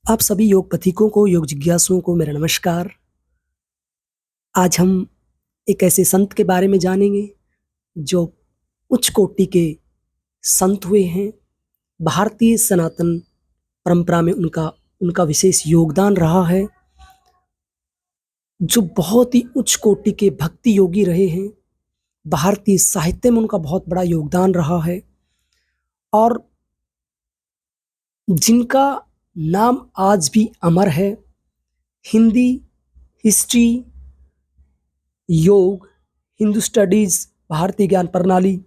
आप सभी योग पथिकों को, योग जिज्ञासुओं को मेरा नमस्कार। आज हम एक ऐसे संत के बारे में जानेंगे जो उच्च कोटि के संत हुए हैं। भारतीय सनातन परंपरा में उनका उनका विशेष योगदान रहा है। जो बहुत ही उच्च कोटि के भक्ति योगी रहे हैं। भारतीय साहित्य में उनका बहुत बड़ा योगदान रहा है और जिनका नाम आज भी अमर है। हिंदी, हिस्ट्री, योग, हिंदू स्टडीज, भारतीय ज्ञान प्रणाली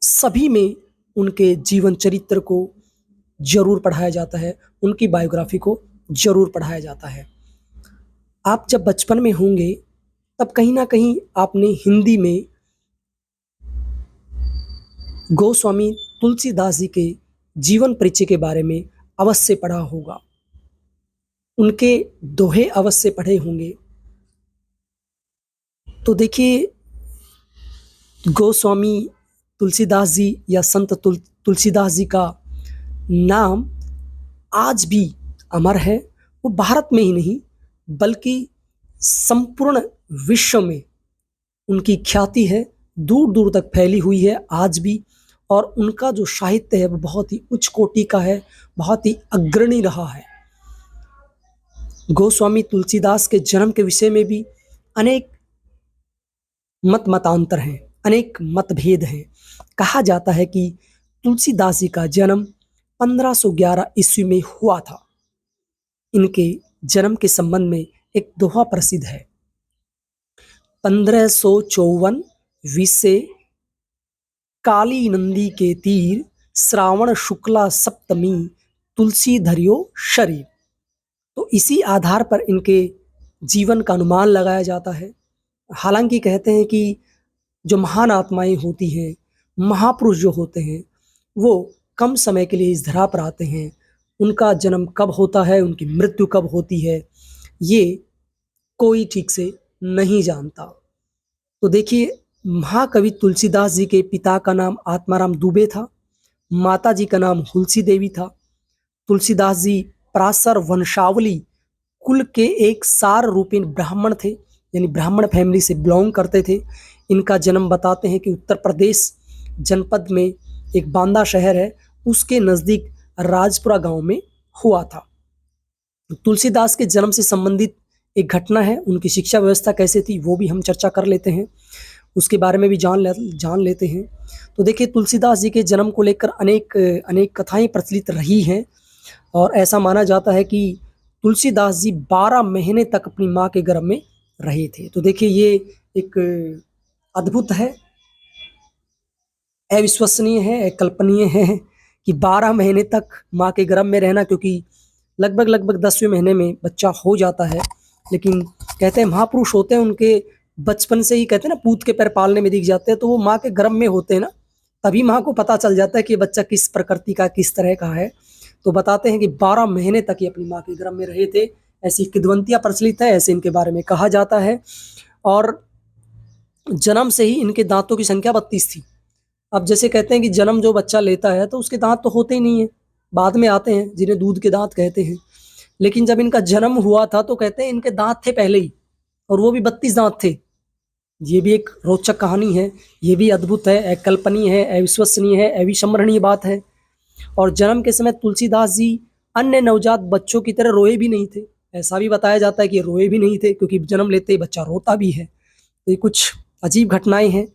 सभी में उनके जीवन चरित्र को जरूर पढ़ाया जाता है, उनकी बायोग्राफी को जरूर पढ़ाया जाता है। आप जब बचपन में होंगे तब कहीं ना कहीं आपने हिंदी में गोस्वामी तुलसीदास जी के जीवन परिचय के बारे में अवश्य पढ़ा होगा, उनके दोहे अवश्य पढ़े होंगे। तो देखिए, गोस्वामी तुलसीदास जी या संत तुलसीदास जी का नाम आज भी अमर है। वो भारत में ही नहीं बल्कि संपूर्ण विश्व में उनकी ख्याति है, दूर दूर तक फैली हुई है आज भी। और उनका जो साहित्य है वो बहुत ही उच्च कोटि का है, बहुत ही अग्रणी रहा है। गोस्वामी तुलसीदास के जन्म के विषय में भी अनेक मतांतर हैं, अनेक मतभेद हैं। कहा जाता है कि तुलसीदास जी का जन्म 1511 ईस्वी में हुआ था। इनके जन्म के संबंध में एक दोहा प्रसिद्ध है। 1554 विसे काली नंदी के तीर, श्रावण शुक्ला सप्तमी तुलसी धरियो शरीर। तो इसी आधार पर इनके जीवन का अनुमान लगाया जाता है। हालांकि कहते हैं कि जो महान आत्माएं होती हैं, महापुरुष जो होते हैं, वो कम समय के लिए इस धरा पर आते हैं। उनका जन्म कब होता है, उनकी मृत्यु कब होती है, ये कोई ठीक से नहीं जानता। तो देखिए, महाकवि तुलसीदास जी के पिता का नाम आत्माराम दुबे था, माता जी का नाम हुलसी देवी था। तुलसीदास जी पराशर वंशावली कुल के एक सार रूपीन ब्राह्मण थे, यानी ब्राह्मण फैमिली से बिलोंग करते थे। इनका जन्म बताते हैं कि उत्तर प्रदेश जनपद में एक बांदा शहर है, उसके नज़दीक राजपुरा गांव में हुआ था। तुलसीदास के जन्म से संबंधित एक घटना है, उनकी शिक्षा व्यवस्था कैसे थी वो भी हम चर्चा कर लेते हैं, उसके बारे में भी जान लेते हैं। तो देखिए, तुलसीदास जी के जन्म को लेकर अनेक कथाएं प्रचलित रही हैं और ऐसा माना जाता है कि तुलसीदास जी 12 महीने तक अपनी माँ के गर्भ में रहे थे। तो देखिए, ये एक अद्भुत है, अविश्वसनीय है, अकल्पनीय है कि 12 महीने तक माँ के गर्भ में रहना, क्योंकि लगभग 10वें महीने में बच्चा हो जाता है। लेकिन कहते हैं महापुरुष होते हैं, उनके बचपन से ही कहते हैं ना, पूत के पैर पालने में दिख जाते हैं। तो वो माँ के गर्भ में होते हैं ना, तभी माँ को पता चल जाता है कि बच्चा किस प्रकृति का, किस तरह का है। तो बताते हैं कि 12 महीने तक ये अपनी माँ के गर्भ में रहे थे। ऐसी किद्वंतियाँ प्रचलित है, ऐसे इनके बारे में कहा जाता है। और जन्म से ही इनके दांतों की संख्या 32 थी। अब जैसे कहते हैं कि जन्म जो बच्चा लेता है तो उसके दांत तो होते ही नहीं है, बाद में आते हैं, जिन्हें दूध के दांत कहते हैं। लेकिन जब इनका जन्म हुआ था तो कहते हैं इनके दांत थे पहले ही, और वो भी 32 दांत थे। ये भी एक रोचक कहानी है, ये भी अद्भुत है, अकल्पनीय है, अविश्वसनीय है, अविस्मरणीय बात है। और जन्म के समय तुलसीदास जी अन्य नवजात बच्चों की तरह रोए भी नहीं थे। ऐसा भी बताया जाता है कि रोए भी नहीं थे, क्योंकि जन्म लेते ही बच्चा रोता भी है। तो ये कुछ अजीब घटनाएं हैं।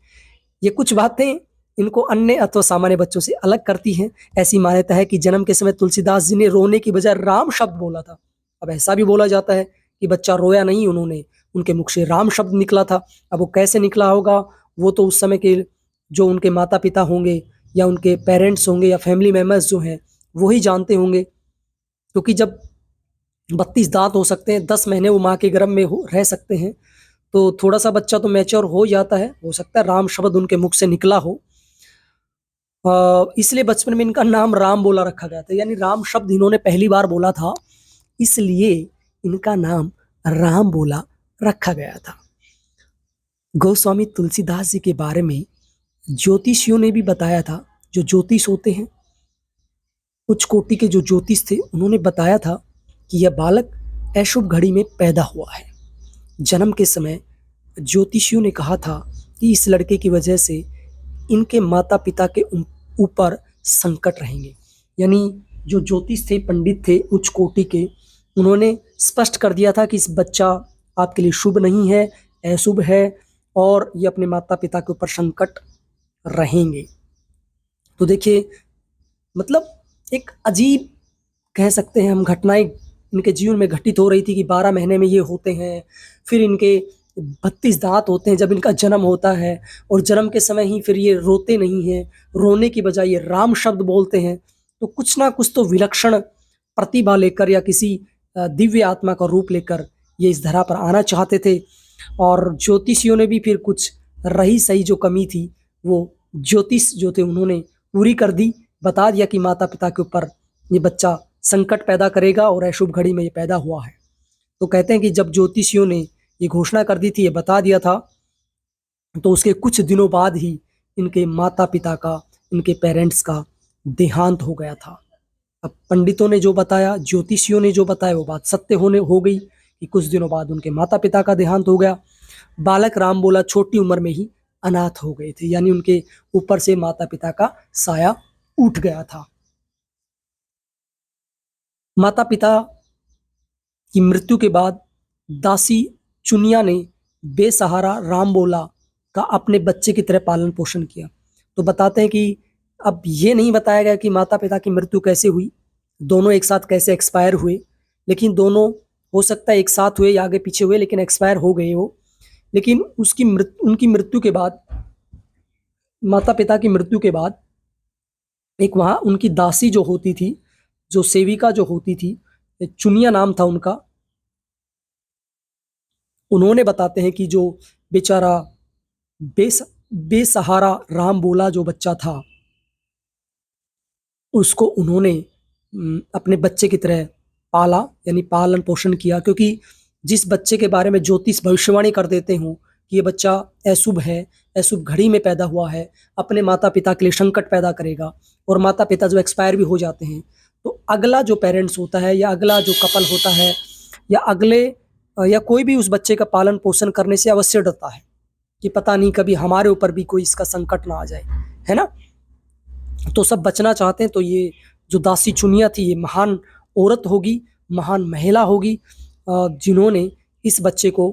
ये कुछ बातें इनको अन्य अथवा सामान्य बच्चों से अलग करती हैं। ऐसी मान्यता है कि जन्म के समय तुलसीदास जी ने रोने की बजाय राम शब्द बोला था। अब ऐसा भी बोला जाता है कि बच्चा रोया नहीं, उनके मुख से राम शब्द निकला था। अब वो कैसे निकला होगा, वो तो उस समय के जो उनके माता पिता होंगे या उनके पेरेंट्स होंगे या फैमिली मेम्बर्स जो हैं वो ही जानते होंगे। क्योंकि जब 32 दांत हो सकते हैं, 10 महीने वो माँ के गर्भ में रह सकते हैं, तो थोड़ा सा बच्चा तो मैच्योर हो जाता है। हो सकता है राम शब्द उनके मुख से निकला हो, इसलिए बचपन में इनका नाम राम बोला रखा गया था। यानी राम शब्द इन्होंने पहली बार बोला था, इसलिए इनका नाम राम बोला रखा गया था। गोस्वामी तुलसीदास जी के बारे में ज्योतिषियों ने भी बताया था। जो ज्योतिष होते हैं उच्च कोटि के जो ज्योतिष थे उन्होंने बताया था कि यह बालक अशुभ घड़ी में पैदा हुआ है। जन्म के समय ज्योतिषियों ने कहा था कि इस लड़के की वजह से इनके माता पिता के ऊपर संकट रहेंगे। यानी जो ज्योतिष थे, पंडित थे उच्च कोटि के, उन्होंने स्पष्ट कर दिया था कि इस बच्चा आपके लिए शुभ नहीं है, अशुभ है और ये अपने माता पिता के ऊपर संकट रहेंगे। तो देखिए, मतलब एक अजीब कह सकते हैं हम घटनाएं इनके जीवन में घटित हो रही थी कि 12 महीने में ये होते हैं, फिर इनके 32 दांत होते हैं जब इनका जन्म होता है, और जन्म के समय ही फिर ये रोते नहीं हैं, रोने की बजाय ये राम शब्द बोलते हैं। तो कुछ ना कुछ तो विलक्षण प्रतिभा लेकर या किसी दिव्य आत्मा का रूप लेकर ये इस धरा पर आना चाहते थे। और ज्योतिषियों ने भी फिर कुछ रही सही जो कमी थी वो ज्योतिष जो थे उन्होंने पूरी कर दी, बता दिया कि माता पिता के ऊपर ये बच्चा संकट पैदा करेगा और अशुभ घड़ी में ये पैदा हुआ है। तो कहते हैं कि जब ज्योतिषियों ने ये घोषणा कर दी थी, ये बता दिया था, तो उसके कुछ दिनों बाद ही इनके माता पिता का, इनके पेरेंट्स का देहांत हो गया था। अब पंडितों ने जो बताया, ज्योतिषियों ने जो बताया, वो बात सत्य हो गई कि कुछ दिनों बाद उनके माता पिता का देहांत हो गया। बालक राम बोला छोटी उम्र में ही अनाथ हो गए थे, यानी उनके ऊपर से माता पिता का साया उठ गया था। माता पिता की मृत्यु के बाद दासी चुनिया ने बेसहारा राम बोला का अपने बच्चे की तरह पालन पोषण किया। तो बताते हैं कि अब ये नहीं बताया गया कि माता पिता की मृत्यु कैसे हुई, दोनों एक साथ कैसे एक्सपायर हुए, लेकिन दोनों हो सकता है एक साथ हुए या आगे पीछे हुए, लेकिन एक्सपायर हो गए वो। लेकिन उनकी मृत्यु के बाद, माता पिता की मृत्यु के बाद, एक वहाँ उनकी दासी जो होती थी, जो सेविका जो होती थी, चुनिया नाम था उनका, उन्होंने बताते हैं कि जो बेचारा बेसहारा राम बोला जो बच्चा था, उसको उन्होंने अपने बच्चे की तरह पाला, यानी पालन पोषण किया। क्योंकि जिस बच्चे के बारे में ज्योतिष भविष्यवाणी कर देते हो कि ये बच्चा अशुभ है, अशुभ घड़ी में पैदा हुआ है, अपने माता पिता के लिए संकट पैदा करेगा, और माता पिता जो एक्सपायर भी हो जाते हैं, तो अगला जो पेरेंट्स होता है या अगला जो कपल होता है या अगले या कोई भी उस बच्चे का पालन पोषण करने से अवश्य डरता है कि पता नहीं कभी हमारे ऊपर भी कोई इसका संकट ना आ जाए, है ना। तो सब बचना चाहते हैं। तो ये जो दासी चुनिया थी, ये महान औरत होगी, महान महिला होगी, जिन्होंने इस बच्चे को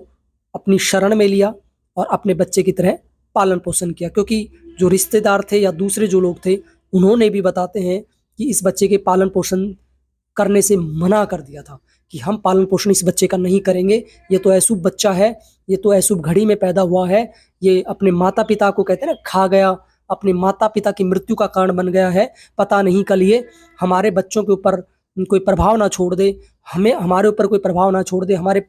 अपनी शरण में लिया और अपने बच्चे की तरह पालन पोषण किया। क्योंकि जो रिश्तेदार थे या दूसरे जो लोग थे, उन्होंने भी बताते हैं कि इस बच्चे के पालन पोषण करने से मना कर दिया था कि हम पालन पोषण इस बच्चे का नहीं करेंगे, ये तो अशुभ बच्चा है, ये तो अशुभ घड़ी में पैदा हुआ है, ये अपने माता पिता को कहते हैं ना खा गया, अपने माता पिता की मृत्यु का कारण बन गया है। पता नहीं कल ये हमारे बच्चों के ऊपर कोई प्रभाव ना छोड़ दे, हमारे ऊपर कोई प्रभाव ना छोड़ दे, हमारे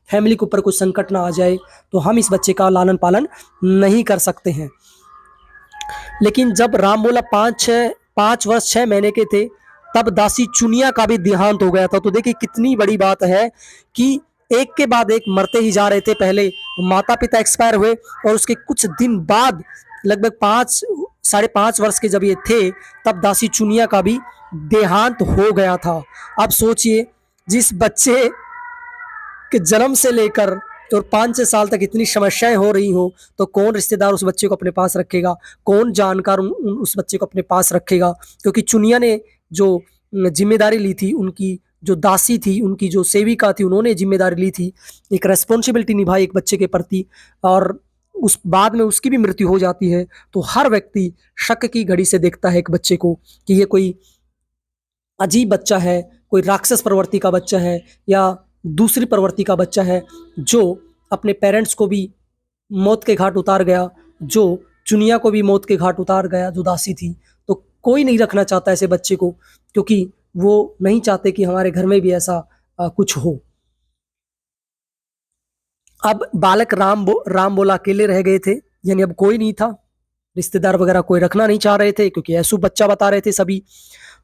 फैमिली के ऊपर कोई संकट ना आ जाए, तो हम इस बच्चे का लालन पालन नहीं कर सकते हैं। लेकिन जब राम बोला 5 वर्ष 6 महीने के थे, तब दासी चुनिया का भी देहांत हो गया था। तो देखिए कितनी बड़ी बात है कि एक के बाद एक मरते ही जा रहे थे। पहले माता पिता एक्सपायर हुए और उसके कुछ दिन बाद, लगभग 5 साढ़े 5 वर्ष के जब ये थे, तब दासी चुनिया का भी देहांत हो गया था। अब सोचिए, जिस बच्चे के जन्म से लेकर और 5-6 साल तक इतनी समस्याएं हो रही हो, तो कौन रिश्तेदार उस बच्चे को अपने पास रखेगा, कौन जानकार उस बच्चे को अपने पास रखेगा। क्योंकि चुनिया ने जो जिम्मेदारी ली थी, उनकी जो दासी थी, उनकी जो सेविका थी, उन्होंने जिम्मेदारी ली थी, एक रेस्पॉन्सिबिलिटी निभाई एक बच्चे के प्रति, और उस बाद में उसकी भी मृत्यु हो जाती है। तो हर व्यक्ति शक की घड़ी से देखता है एक बच्चे को कि ये कोई अजीब बच्चा है, कोई राक्षस प्रवृत्ति का बच्चा है या दूसरी प्रवृत्ति का बच्चा है, जो अपने पेरेंट्स को भी मौत के घाट उतार गया, जो चुनिया को भी मौत के घाट उतार गया, जो दासी थी। तो कोई नहीं रखना चाहता ऐसे बच्चे को, क्योंकि वो नहीं चाहते कि हमारे घर में भी ऐसा कुछ हो। अब बालक राम बोला अकेले रह गए थे, यानी अब कोई नहीं था, रिश्तेदार वगैरह कोई रखना नहीं चाह रहे थे, क्योंकि ऐसु बच्चा बता रहे थे सभी।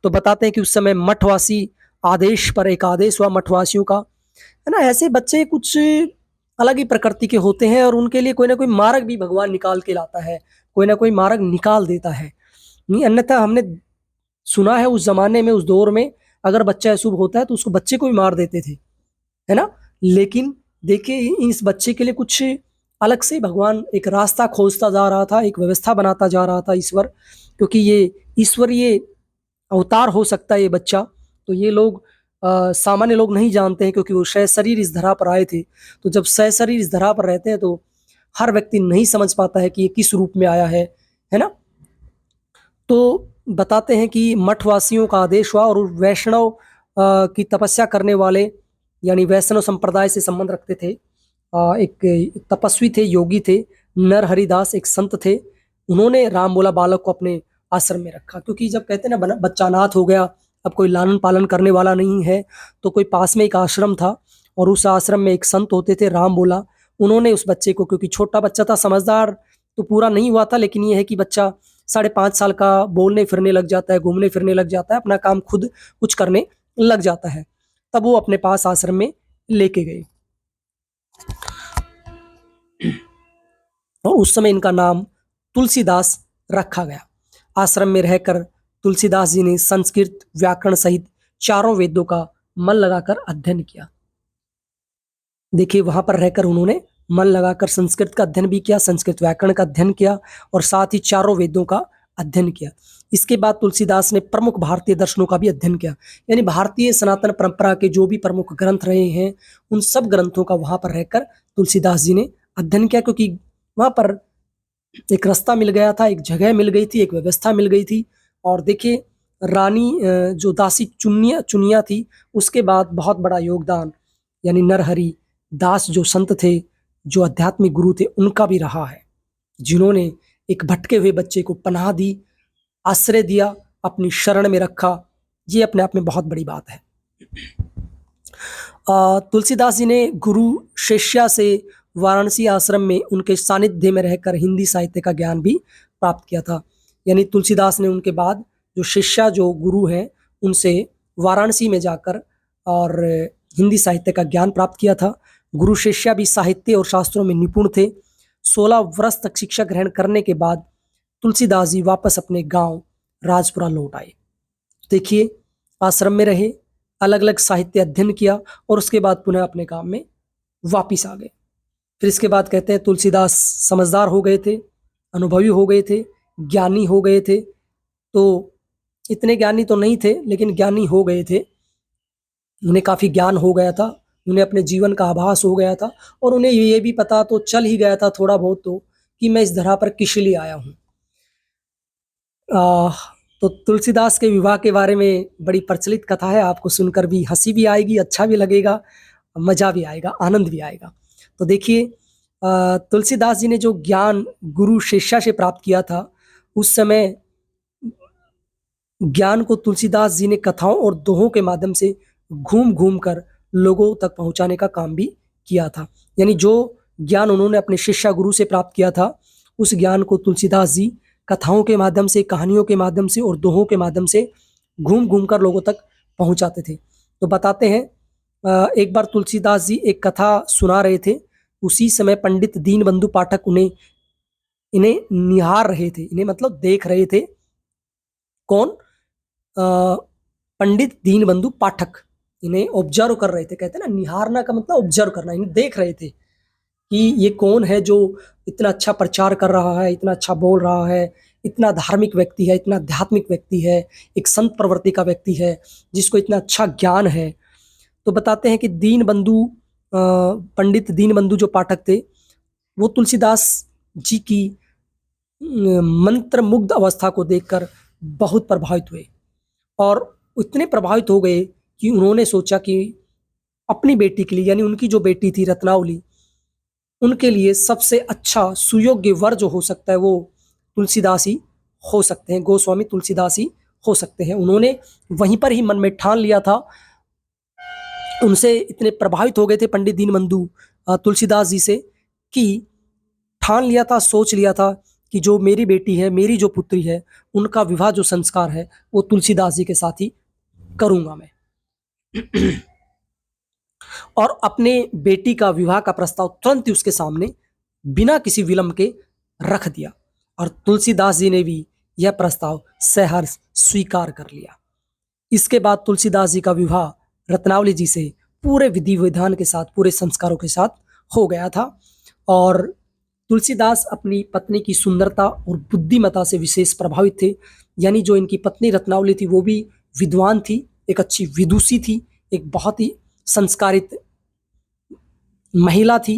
तो बताते हैं कि उस समय मठवासी आदेश पर एक आदेश हुआ मठवासियों का, है ना। ऐसे बच्चे कुछ अलग ही प्रकृति के होते हैं और उनके लिए कोई ना कोई मार्ग भी भगवान निकाल के लाता है, कोई ना कोई मार्ग निकाल देता है। नहीं, अन्यथा हमने सुना है उस जमाने में, उस दौर में अगर बच्चा अशुभ होता है तो उसको बच्चे को भी मार देते थे, है ना। लेकिन देखिए इस बच्चे के लिए कुछ अलग से भगवान एक रास्ता खोजता जा रहा था, एक व्यवस्था बनाता जा रहा था ईश्वर, क्योंकि ये ईश्वरीय अवतार हो सकता है ये बच्चा। तो ये लोग सामान्य लोग नहीं जानते हैं, क्योंकि वो सशरीर इस धरा पर आए थे। तो जब सशरीर इस धरा पर रहते हैं तो हर व्यक्ति नहीं समझ पाता है कि ये किस रूप में आया है ना। तो बताते हैं कि मठवासियों का आदेश हुआ और वैष्णव की तपस्या करने वाले, यानी वैष्णव संप्रदाय से संबंध रखते थे, एक तपस्वी थे, योगी थे, नर हरिदास एक संत थे। उन्होंने राम बोला बालक को अपने आश्रम में रखा, क्योंकि जब कहते हैं ना बच्चा अनाथ हो गया, अब कोई लालन पालन करने वाला नहीं है, तो कोई पास में एक आश्रम था और उस आश्रम में एक संत होते थे राम बोला। उन्होंने उस बच्चे को, क्योंकि छोटा बच्चा था, समझदार तो पूरा नहीं हुआ था, लेकिन ये है कि बच्चा 5.5 साल का बोलने फिरने लग जाता है, घूमने फिरने लग जाता है, अपना काम खुद कुछ करने लग जाता है। तब वो अपने पास आश्रम में लेके गए और उस समय इनका नाम तुलसीदास रखा गया। आश्रम में रहकर तुलसीदास जी ने संस्कृत व्याकरण सहित चारों वेदों का मन लगाकर अध्ययन किया। देखिए वहां पर रहकर उन्होंने मन लगाकर संस्कृत का अध्ययन भी किया, संस्कृत व्याकरण का अध्ययन किया और साथ ही चारों वेदों का अध्ययन किया। इसके बाद तुलसीदास ने प्रमुख भारतीय दर्शनों का भी अध्ययन किया, यानी भारतीय सनातन परंपरा के जो भी प्रमुख ग्रंथ रहे हैं उन सब ग्रंथों का वहां पर रहकर तुलसीदास जी ने अध्ययन किया, क्योंकि वहां पर एक रास्ता मिल गया था, एक जगह मिल गई थी, एक व्यवस्था मिल गई थी। और देखिए रानी जो दासी चुनिया थी, उसके बाद बहुत बड़ा योगदान यानी नरहरि दास जो संत थे, जो आध्यात्मिक गुरु थे, उनका भी रहा है, जिन्होंने एक भटके हुए बच्चे को पनाह दी, आश्रय दिया, अपनी शरण में रखा। ये अपने आप में बहुत बड़ी बात है। तुलसीदास जी ने गुरु शिष्या से वाराणसी आश्रम में उनके सानिध्य में रहकर हिंदी साहित्य का ज्ञान भी प्राप्त किया था। यानी तुलसीदास ने उनके बाद जो शिष्या जो गुरु हैं उनसे वाराणसी में जाकर और हिंदी साहित्य का ज्ञान प्राप्त किया था। गुरु शिष्या भी साहित्य और शास्त्रों में निपुण थे। 16 वर्ष तक शिक्षा ग्रहण करने के बाद तुलसीदास जी वापस अपने गांव राजपुरा लौट आए। देखिए आश्रम में रहे, अलग अलग साहित्य अध्ययन किया और उसके बाद पुनः अपने काम में वापिस आ गए। फिर इसके बाद कहते हैं तुलसीदास समझदार हो गए थे, अनुभवी हो गए थे, ज्ञानी हो गए थे। तो इतने ज्ञानी तो नहीं थे, लेकिन ज्ञानी हो गए थे। उन्हें काफ़ी ज्ञान हो गया था, उन्हें अपने जीवन का आभास हो गया था और उन्हें ये भी पता तो चल ही गया था थोड़ा बहुत तो, कि मैं इस धरा पर किस लिए आया हूँ। तो तुलसीदास के विवाह के बारे में बड़ी प्रचलित कथा है, आपको सुनकर भी हंसी भी आएगी, अच्छा भी लगेगा, मजा भी आएगा, आनंद भी आएगा। तो देखिए तुलसीदास जी ने जो ज्ञान गुरु शिष्या से प्राप्त किया था, उस समय ज्ञान को तुलसीदास जी ने कथाओं और दोहों के माध्यम से घूम घूम कर लोगों तक पहुंचाने का काम भी किया था। यानी जो ज्ञान उन्होंने अपने शिष्या गुरु से प्राप्त किया था, उस ज्ञान को तुलसीदास जी कथाओं के माध्यम से, कहानियों के माध्यम से और दोहों के माध्यम से घूम घूम कर लोगों तक पहुंचाते थे। तो बताते हैं एक बार तुलसीदास जी एक कथा सुना रहे थे, उसी समय पंडित दीनबंधु पाठक इन्हें निहार रहे थे, इन्हें मतलब देख रहे थे। कौन? पंडित दीनबंधु पाठक इन्हें ऑब्जर्व कर रहे थे। कहते हैं ना, निहारना का मतलब ऑब्जर्व करना। इन्हें देख रहे थे कि ये कौन है जो इतना अच्छा प्रचार कर रहा है, इतना अच्छा बोल रहा है, इतना धार्मिक व्यक्ति है, इतना आध्यात्मिक व्यक्ति है, एक संत प्रवृत्ति का व्यक्ति है, जिसको इतना अच्छा ज्ञान है। तो बताते हैं कि पंडित दीनबंधु जो पाठक थे, वो तुलसीदास जी की मंत्र मुग्ध अवस्था को देखकर बहुत प्रभावित हुए और इतने प्रभावित हो गए कि उन्होंने सोचा कि अपनी बेटी के लिए, यानी उनकी जो बेटी थी रत्नावली, उनके लिए सबसे अच्छा सुयोग्य वर जो हो सकता है वो तुलसीदास ही हो सकते हैं, गोस्वामी तुलसीदास ही हो सकते हैं। उन्होंने वहीं पर ही मन में ठान लिया था। उनसे इतने प्रभावित हो गए थे पंडित दीनबंधु तुलसीदास जी से, कि ठान लिया था, सोच लिया था कि जो मेरी बेटी है, मेरी जो पुत्री है, उनका विवाह जो संस्कार है वो तुलसीदास जी के साथ ही करूंगा मैं। और अपने बेटी का विवाह का प्रस्ताव तुरंत ही उसके सामने बिना किसी विलंब के रख दिया। और तुलसीदास जी ने भी यह प्रस्ताव सहर्ष स्वीकार कर लिया। इसके बाद तुलसीदास जी का विवाह रत्नावली जी से पूरे विधि विधान के साथ, पूरे संस्कारों के साथ हो गया था। और तुलसीदास अपनी पत्नी की सुंदरता और बुद्धिमत्ता से विशेष प्रभावित थे। यानी जो इनकी पत्नी रत्नावली थी वो भी विद्वान थी, एक अच्छी विदुषी थी, एक बहुत ही संस्कारित महिला थी।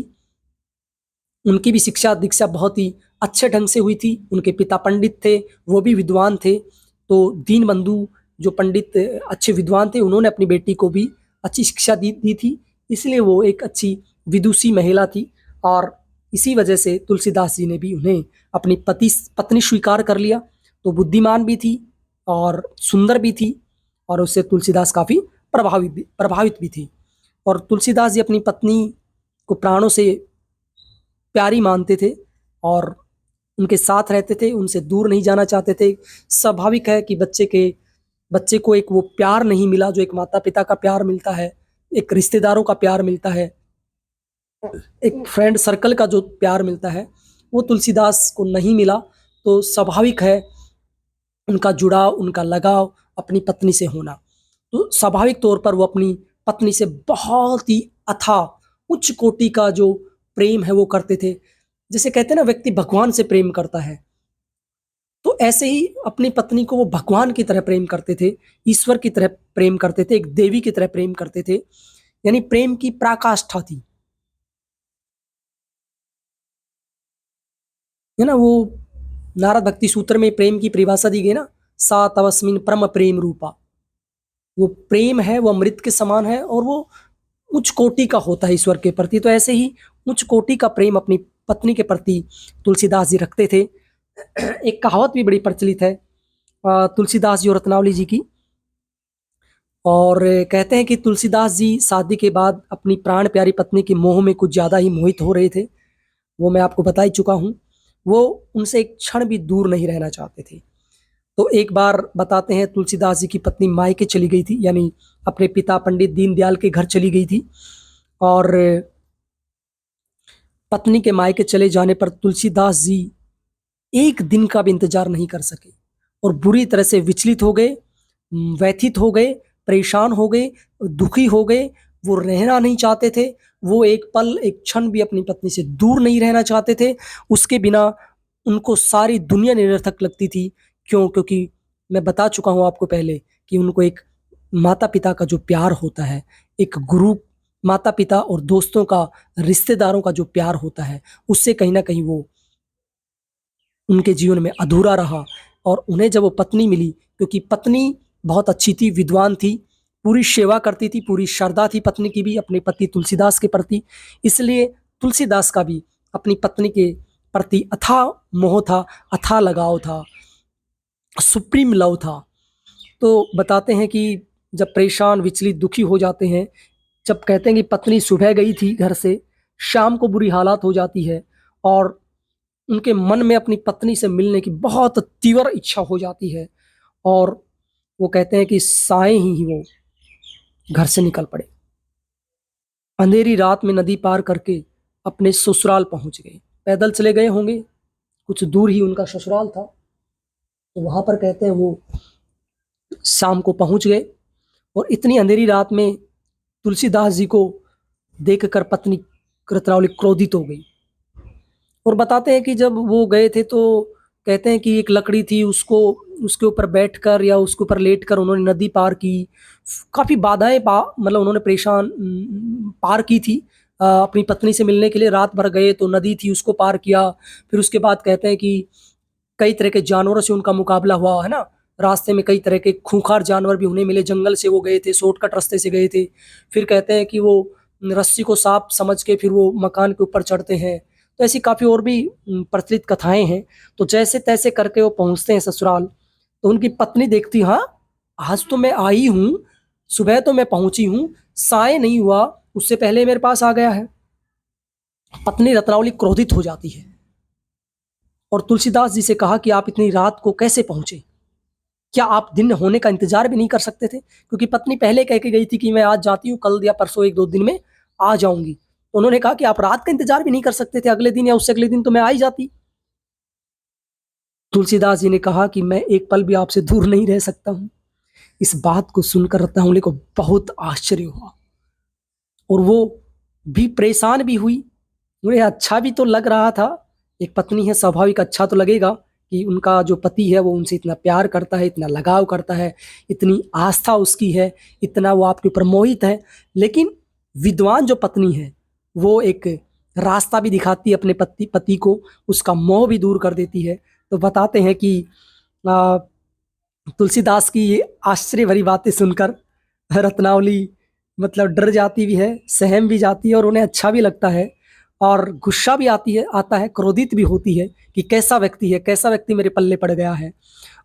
उनकी भी शिक्षा दीक्षा बहुत ही अच्छे ढंग से हुई थी। उनके पिता पंडित थे, वो भी विद्वान थे। तो दीनबंधु जो पंडित अच्छे विद्वान थे, उन्होंने अपनी बेटी को भी अच्छी शिक्षा दी थी, इसलिए वो एक अच्छी विदुषी महिला थी। और इसी वजह से तुलसीदास जी ने भी उन्हें अपनी पत्नी स्वीकार कर लिया। तो बुद्धिमान भी थी और सुंदर भी थी, और उससे तुलसीदास काफ़ी प्रभावित भी थी। और तुलसीदास जी अपनी पत्नी को प्राणों से प्यारी मानते थे और उनके साथ रहते थे, उनसे दूर नहीं जाना चाहते थे। स्वाभाविक है कि बच्चे को एक वो प्यार नहीं मिला जो एक माता पिता का प्यार मिलता है, एक रिश्तेदारों का प्यार मिलता है, एक फ्रेंड सर्कल का जो प्यार मिलता है, वो तुलसीदास को नहीं मिला। तो स्वाभाविक है उनका जुड़ाव, उनका लगाव अपनी पत्नी से होना। तो स्वाभाविक तौर पर वो अपनी पत्नी से बहुत ही अथाह उच्च कोटि का जो प्रेम है वो करते थे। जैसे कहते हैं ना, व्यक्ति भगवान से प्रेम करता है, तो ऐसे ही अपनी पत्नी को वो भगवान की तरह प्रेम करते थे, ईश्वर की तरह प्रेम करते थे, एक देवी की तरह प्रेम करते थे। यानी प्रेम की पराकाष्ठा थी, है ना। वो नारद भक्ति सूत्र में प्रेम की परिभाषा दी गई ना, सा तवस्मिन परम प्रेम रूपा। वो प्रेम है, वो अमृत के समान है और वो उच्च कोटि का होता है ईश्वर के प्रति। तो ऐसे ही उच्च कोटि का प्रेम अपनी पत्नी के प्रति तुलसीदास जी रखते थे। एक कहावत भी बड़ी प्रचलित है तुलसीदास जी और रत्नावली जी की, और कहते हैं कि तुलसीदास जी शादी के बाद अपनी प्राण प्यारी पत्नी के मोह में कुछ ज़्यादा ही मोहित हो रहे थे। वो मैं आपको बता ही चुका हूँ। वो उनसे एक क्षण भी दूर नहीं रहना चाहते थे। तो एक बार बताते हैं, तुलसीदास जी की पत्नी मायके चली गई थी, यानी अपने पिता पंडित दीनदयाल के घर चली गई थी। और पत्नी के मायके चले जाने पर तुलसीदास जी एक दिन का भी इंतजार नहीं कर सके और बुरी तरह से विचलित हो गए, व्यथित हो गए, परेशान हो गए, दुखी हो गए। वो रहना नहीं चाहते थे, वो एक पल, एक क्षण भी अपनी पत्नी से दूर नहीं रहना चाहते थे। उसके बिना उनको सारी दुनिया निरर्थक लगती थी। क्यों? क्योंकि मैं बता चुका हूँ आपको पहले कि उनको एक माता पिता का जो प्यार होता है, एक गुरु, माता पिता और दोस्तों का, रिश्तेदारों का जो प्यार होता है, उससे कहीं ना कहीं वो उनके जीवन में अधूरा रहा। और उन्हें जब वो पत्नी मिली, क्योंकि पत्नी बहुत अच्छी थी, विद्वान थी, पूरी सेवा करती थी, पूरी श्रद्धा थी पत्नी की भी अपने पति तुलसीदास के प्रति, इसलिए तुलसीदास का भी अपनी पत्नी के प्रति अथाह मोह था, अथाह लगाव था, सुप्रीम लव था। तो बताते हैं कि जब परेशान, विचलित, दुखी हो जाते हैं, जब कहते हैं कि पत्नी सुबह गई थी घर से, शाम को बुरी हालात हो जाती है और उनके मन में अपनी पत्नी से मिलने की बहुत तीव्र इच्छा हो जाती है। और वो कहते हैं कि साए ही वो घर से निकल पड़े, अंधेरी रात में नदी पार करके अपने ससुराल पहुंच गए। पैदल चले गए होंगे, कुछ दूर ही उनका ससुराल था। तो वहां पर कहते हैं वो शाम को पहुंच गए और इतनी अंधेरी रात में तुलसीदास जी को देखकर पत्नी रत्नावली क्रोधित हो गई। और बताते हैं कि जब वो गए थे तो कहते हैं कि एक लकड़ी थी, उसको उसके ऊपर बैठकर या उसके ऊपर लेटकर उन्होंने नदी पार की। काफ़ी बाधाएं मतलब उन्होंने परेशान पार की थी। अपनी पत्नी से मिलने के लिए रात भर गए तो नदी थी, उसको पार किया। फिर उसके बाद कहते हैं कि कई तरह के जानवरों से उनका मुकाबला हुआ, है ना। रास्ते में कई तरह के खूंखार जानवर भी उन्हें मिले, जंगल से वो गए थे, शॉर्टकट रास्ते से गए थे। फिर कहते हैं कि वो रस्सी को सांप समझ के फिर वो मकान के ऊपर चढ़ते हैं। तो ऐसी काफ़ी और भी प्रचलित कथाएं हैं। तो जैसे तैसे करके वो पहुंचते हैं ससुराल, तो उनकी पत्नी देखती, हाँ आज तो मैं आई हूँ, सुबह तो मैं पहुंची हूँ, साय नहीं हुआ, उससे पहले मेरे पास आ गया है। पत्नी रत्नावली क्रोधित हो जाती है और तुलसीदास जी से कहा कि आप इतनी रात को कैसे पहुंचे, क्या आप दिन होने का इंतजार भी नहीं कर सकते थे? क्योंकि पत्नी पहले कह के गई थी कि मैं आज जाती हूँ, कल या परसों एक दो दिन में आ जाऊंगी। तो उन्होंने कहा कि आप रात का इंतजार भी नहीं कर सकते थे, अगले दिन या उससे अगले दिन तो मैं आ ही जाती। तुलसीदास जी ने कहा कि मैं एक पल भी आपसे दूर नहीं रह सकता हूँ। इस बात को सुनकर रत्नावली को बहुत आश्चर्य हुआ और वो भी परेशान भी हुई। उन्हें अच्छा भी तो लग रहा था, एक पत्नी है स्वाभाविक अच्छा तो लगेगा कि उनका जो पति है वो उनसे इतना प्यार करता है, इतना लगाव करता है, इतनी आस्था उसकी है, इतना वो आपके ऊपर मोहित है। लेकिन विद्वान जो पत्नी है वो एक रास्ता भी दिखाती है अपने पति को, उसका मोह भी दूर कर देती है। तो बताते हैं कि आ, तुलसीदास की ये आश्चर्य भरी बातें सुनकर रत्नावली मतलब डर जाती भी है, सहम भी जाती है और उन्हें अच्छा भी लगता है और गुस्सा भी आता है, क्रोधित भी होती है कि कैसा व्यक्ति है, कैसा व्यक्ति मेरे पल्ले पड़ गया है।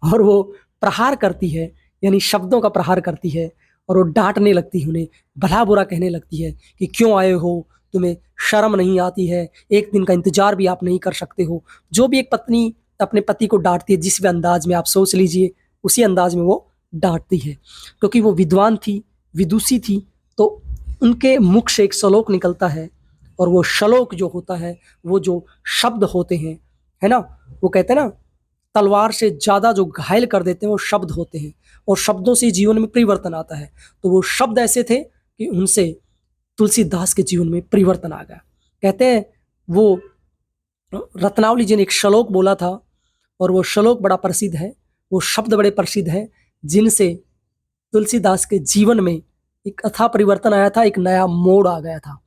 और वो प्रहार करती है, यानी शब्दों का प्रहार करती है और वो डांटने लगती है, उन्हें भला बुरा कहने लगती है कि क्यों आए हो, तुम्हें शर्म नहीं आती है, एक दिन का इंतजार भी आप नहीं कर सकते हो। जो भी एक पत्नी अपने पति को डांटती है जिस भी अंदाज में, आप सोच लीजिए उसी अंदाज में वो डांटती है। क्योंकि वो विद्वान थी, विदुषी थी, तो उनके मुख से एक श्लोक निकलता है और वो श्लोक जो होता है, वो जो शब्द होते हैं, है ना, वो कहते हैं ना तलवार से ज़्यादा जो घायल कर देते हैं वो शब्द होते हैं और शब्दों से जीवन में परिवर्तन आता है। तो वो शब्द ऐसे थे कि उनसे तुलसीदास के जीवन में परिवर्तन आ गया। कहते हैं वो रत्नावली जी ने एक श्लोक बोला था और वो श्लोक बड़ा प्रसिद्ध है, वो शब्द बड़े प्रसिद्ध हैं जिनसे तुलसीदास के जीवन में एक अथा परिवर्तन आया था, एक नया मोड़ आ गया था।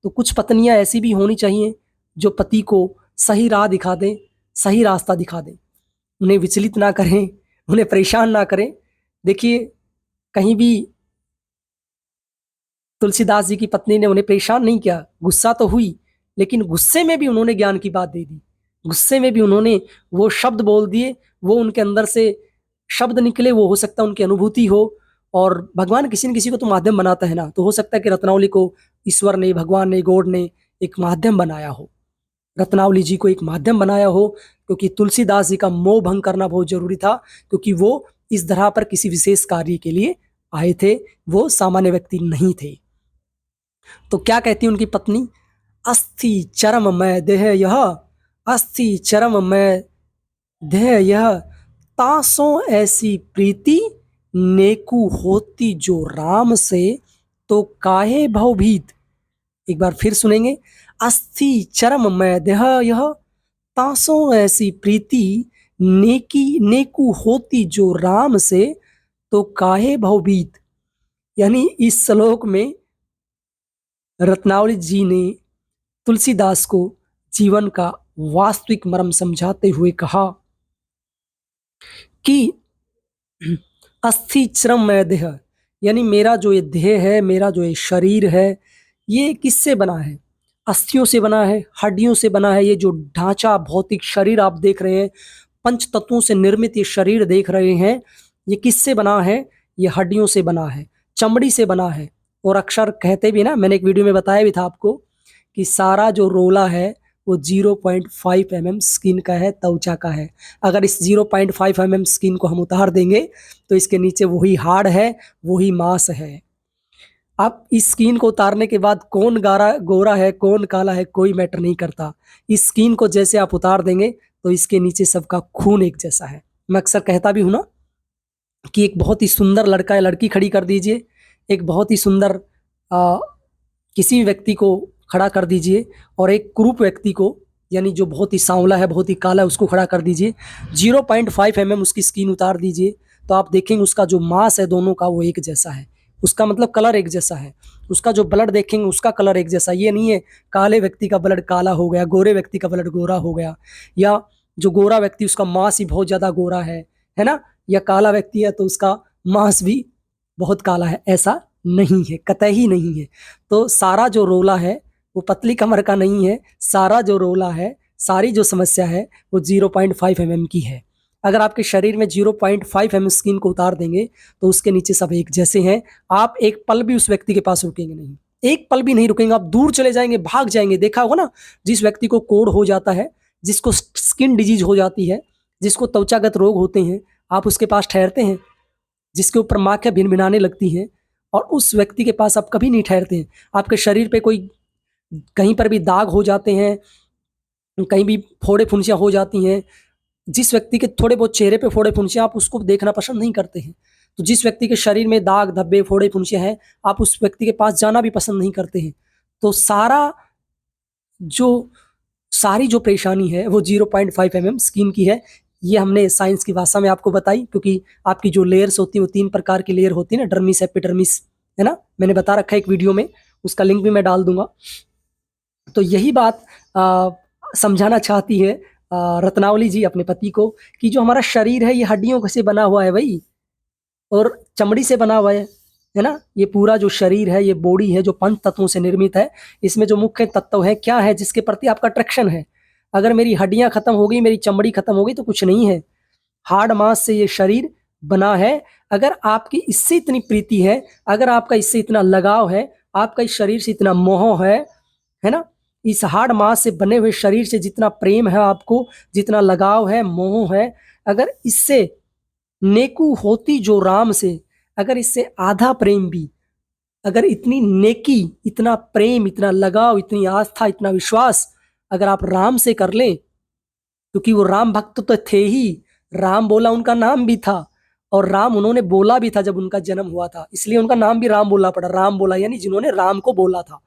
तो कुछ पत्नियां ऐसी भी होनी चाहिए जो पति को सही राह दिखा दें, सही रास्ता दिखा दें, उन्हें विचलित ना करें, उन्हें परेशान ना करें। देखिए कहीं भी तुलसीदास जी की पत्नी ने उन्हें परेशान नहीं किया, गुस्सा तो हुई लेकिन गुस्से में भी उन्होंने ज्ञान की बात दे दी, गुस्से में भी उन्होंने वो शब्द बोल दिए, वो उनके अंदर से शब्द निकले, वो हो सकता है उनकी अनुभूति हो। और भगवान किसी न किसी को तो माध्यम बनाता है ना, तो हो सकता है कि रत्नावली को ईश्वर ने, भगवान ने, गॉड ने एक माध्यम बनाया हो, रत्नावली जी को एक माध्यम बनाया हो, क्योंकि तुलसीदास जी का मोह भंग करना बहुत जरूरी था, क्योंकि वो इस धरा पर किसी विशेष कार्य के लिए आए थे, वो सामान्य व्यक्ति नहीं थे। तो क्या कहती उनकी पत्नी, अस्थि चरम मैं देह यह, अस्थि चरम मैं देह यह, तासों ऐसी प्रीति नेकू होती जो राम से, तो काहे भवभीत। एक बार फिर सुनेंगे, अस्थि चरम मैं देह यह, तासों ऐसी प्रीति नेकू होती जो राम से, तो काहे भवभीत। यानी इस श्लोक में रत्नावली जी ने तुलसीदास को जीवन का वास्तविक मर्म समझाते हुए कहा कि अस्थि चरम मैं देह, यानी मेरा जो ये देह है, मेरा जो ये शरीर है, ये किससे बना है, अस्थियों से बना है, हड्डियों से बना है। ये जो ढांचा भौतिक शरीर आप देख रहे हैं, पंच तत्वों से निर्मित ये शरीर देख रहे हैं, ये किससे बना है, ये हड्डियों से बना है, चमड़ी से बना है। और अक्सर कहते भी ना, मैंने एक वीडियो में बताया भी था आपको कि सारा जो रोला है वो 0.5 mm स्किन का है, त्वचा का है। अगर इस 0.5 mm स्किन को हम उतार देंगे तो इसके नीचे वही हाड़ है, वही मांस है। अब इस स्किन को उतारने के बाद कौन गोरा है, कौन काला है, कोई मैटर नहीं करता। इस स्किन को जैसे आप उतार देंगे तो इसके नीचे सबका खून एक जैसा है। मैं अक्सर कहता भी हूँ ना कि एक बहुत ही सुंदर लड़का या लड़की खड़ी कर दीजिए, एक बहुत ही सुंदर किसी भी व्यक्ति को खड़ा कर दीजिए, और एक कुरूप व्यक्ति को, यानी जो बहुत ही सांवला है, बहुत ही काला है, उसको खड़ा कर दीजिए, 0.5 mm उसकी स्किन उतार दीजिए, तो आप देखेंगे उसका जो मांस है दोनों का वो एक जैसा है, उसका मतलब कलर एक जैसा है, उसका जो ब्लड देखेंगे उसका कलर एक जैसा। ये नहीं है काले व्यक्ति का ब्लड काला हो गया, गोरे व्यक्ति का ब्लड गोरा हो गया, या जो गोरा व्यक्ति उसका मांस ही बहुत ज़्यादा गोरा है ना, या काला व्यक्ति है तो उसका मांस भी बहुत काला है, ऐसा नहीं है, कतई नहीं है। तो सारा जो रोला है वो पतली कमर का नहीं है, सारा जो रोला है, सारी जो समस्या है वो 0.5 mm की है। अगर आपके शरीर में 0.5 mm स्किन को उतार देंगे तो उसके नीचे सब एक जैसे हैं। आप एक पल भी उस व्यक्ति के पास रुकेंगे नहीं, एक पल भी नहीं रुकेंगे, आप दूर चले जाएंगे, भाग जाएंगे। देखा होगा ना, जिस व्यक्ति को कोढ़ हो जाता है, जिसको स्किन डिजीज हो जाती है, जिसको त्वचागत रोग होते हैं, आप उसके पास ठहरते हैं, जिसके ऊपर माखियाँ भिनभिनाने लगती हैं, और उस व्यक्ति के पास आप कभी नहीं ठहरते हैं। आपके शरीर पे कोई कहीं पर भी दाग हो जाते हैं, कहीं भी फोड़े फुंसियाँ हो जाती हैं, जिस व्यक्ति के थोड़े बहुत चेहरे पे फोड़े फुंसियां, आप उसको देखना पसंद नहीं करते हैं। तो जिस व्यक्ति के शरीर में दाग धब्बे फोड़े फुंसियां हैं, आप उस व्यक्ति के पास जाना भी पसंद नहीं करते हैं। तो जो सारी जो परेशानी है वो 0.5 mm स्किन की है। ये हमने साइंस की भाषा में आपको बताई, क्योंकि आपकी जो लेयर्स होती है वो 3 प्रकार की लेयर होती है ना, डर्मिस, एपिडर्मिस, है ना, मैंने बता रखा है एक वीडियो में, उसका लिंक भी मैं डाल दूंगा। तो यही बात समझाना चाहती है रत्नावली जी अपने पति को, कि जो हमारा शरीर है ये हड्डियों से बना हुआ है भाई, और चमड़ी से बना हुआ है ना। ये पूरा जो शरीर है, ये बॉडी है जो 5 तत्वों से निर्मित है। इसमें जो मुख्य तत्व है क्या है जिसके प्रति आपका अट्रैक्शन है। अगर मेरी हड्डियां खत्म हो गई, मेरी चमड़ी खत्म हो गई तो कुछ नहीं है। हार्ड मांस से ये शरीर बना है। अगर आपकी इससे इतनी प्रीति है, अगर आपका इससे इतना लगाव है, आपका इस शरीर से इतना मोह है ना, इस हार्ड मांस से बने हुए शरीर से जितना प्रेम है आपको, जितना लगाव है, मोह है, अगर इससे नेकू होती जो राम से, अगर इससे आधा प्रेम भी, अगर इतनी नेकी, इतना प्रेम, इतना लगाव, इतनी आस्था, इतना विश्वास अगर आप राम से कर लें, क्योंकि वो राम भक्त तो थे ही, राम बोला उनका नाम भी था, और राम उन्होंने बोला भी था जब उनका जन्म हुआ था, इसलिए उनका नाम भी राम बोलना पड़ा। राम बोला यानी जिन्होंने राम को बोला था।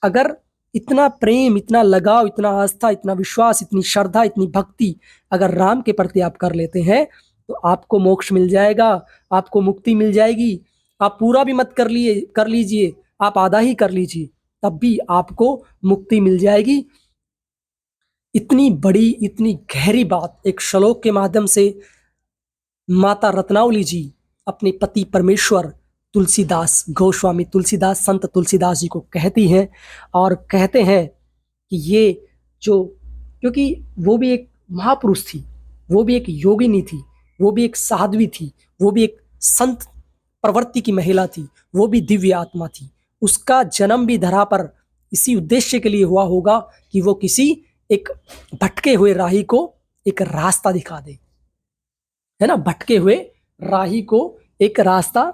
अगर इतना प्रेम, इतना लगाव, इतना आस्था, इतना विश्वास, इतनी श्रद्धा, इतनी भक्ति अगर राम के प्रति आप कर लेते हैं तो आपको मोक्ष मिल जाएगा, आपको मुक्ति मिल जाएगी। आप पूरा भी मत कर लीजिए, आप आधा ही कर लीजिए, तब भी आपको मुक्ति मिल जाएगी। इतनी बड़ी, इतनी गहरी बात एक श्लोक के माध्यम से माता रत्नावली जी अपने पति परमेश्वर तुलसीदास गोस्वामी, तुलसीदास, संत तुलसीदास जी को कहती हैं, और कहते हैं कि ये जो, क्योंकि वो भी एक महापुरुष थी, वो भी एक योगिनी थी, वो भी एक साध्वी थी, वो भी एक संत प्रवृत्ति की महिला थी, वो भी दिव्य आत्मा थी। उसका जन्म भी धरा पर इसी उद्देश्य के लिए हुआ होगा कि वो किसी एक भटके हुए राही को एक रास्ता दिखा दे, है ना, भटके हुए राही को एक रास्ता